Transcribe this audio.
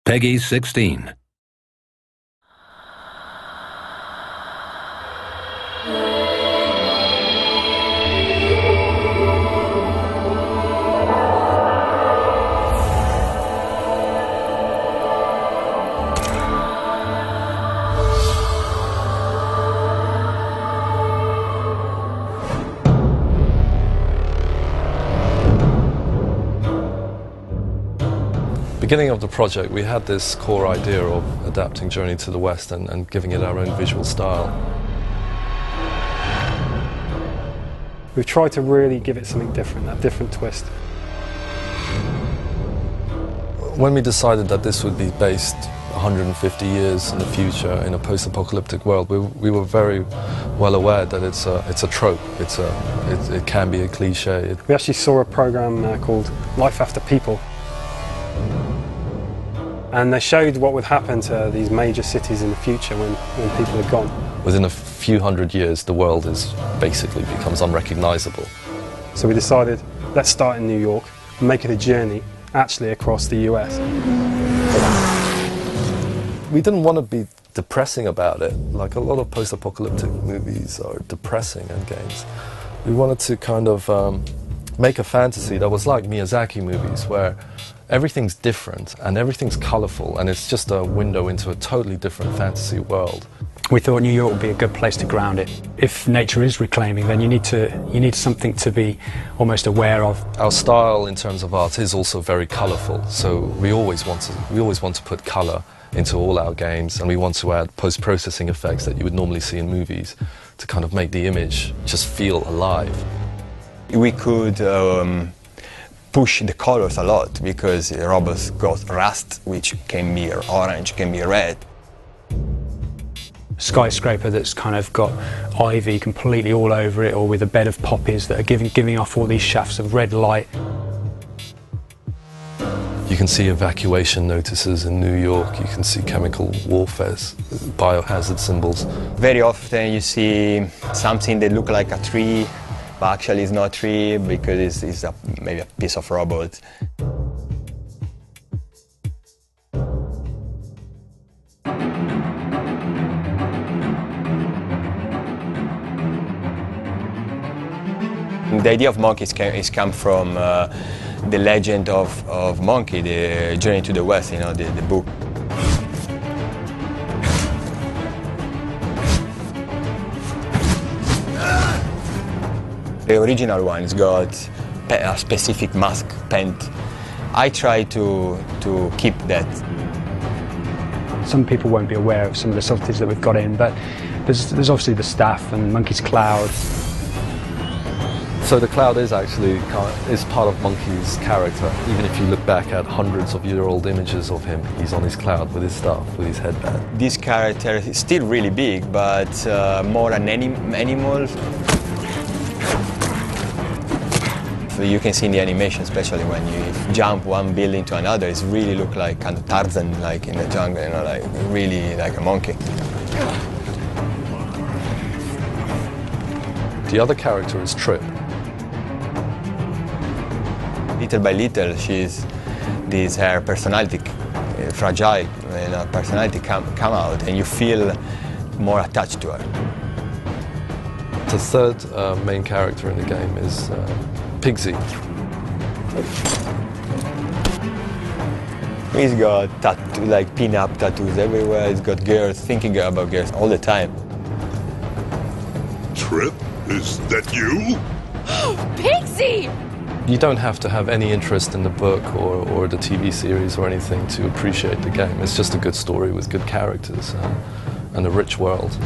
Peggy 16. Beginning of the project, we had this core idea of adapting Journey to the West and giving it our own visual style. We've tried to really give it something different, a different twist. When we decided that this would be based 150 years in the future in a post-apocalyptic world, we were very well aware that it's a trope, it can be a cliche. We actually saw a program called Life After People. And they showed what would happen to these major cities in the future when people are gone. Within a few hundred years, the world basically becomes unrecognizable. So we decided, let's start in New York and make it a journey actually across the US. We didn't want to be depressing about it, like a lot of post-apocalyptic movies are depressing and games. We wanted to kind of make a fantasy that was like Miyazaki movies, where everything's different and everything's colourful and it's just a window into a totally different fantasy world. We thought New York would be a good place to ground it. If nature is reclaiming, then you need something to be almost aware of. Our style in terms of art is also very colourful, so we always want to put colour into all our games, and we want to add post-processing effects that you would normally see in movies to kind of make the image just feel alive. We could push the colors a lot because robots got rust, which can be orange, can be red. Skyscraper that's kind of got ivy completely all over it, or with a bed of poppies that are giving off all these shafts of red light. You can see evacuation notices in New York, you can see chemical warfare, biohazard symbols. Very often you see something that looks like a tree, but actually it's not a tree because it's maybe a piece of robot. The idea of monkeys is come from the legend of Monkey, the Journey to the West, you know, the book. The original one's got a specific mask paint. I try to keep that. Some people won't be aware of some of the subtleties that we've got in, but there's obviously the staff and Monkey's cloud. So the cloud is actually part of Monkey's character. Even if you look back at hundreds of year-old images of him, he's on his cloud with his staff, with his headband. This character is still really big, but more an animal. So you can see in the animation, especially when you jump one building to another, it really looks like kind of Tarzan, like in the jungle, you know, like really like a monkey. The other character is Trip. Little by little, her personality, fragile, you know, personality come out, and you feel more attached to her. The third main character in the game is Pigsy. He's got like pin-up tattoos everywhere. He's got girls, thinking about girls all the time. Trip, is that you? Pigsy! You don't have to have any interest in the book or the TV series or anything to appreciate the game. It's just a good story with good characters and a rich world.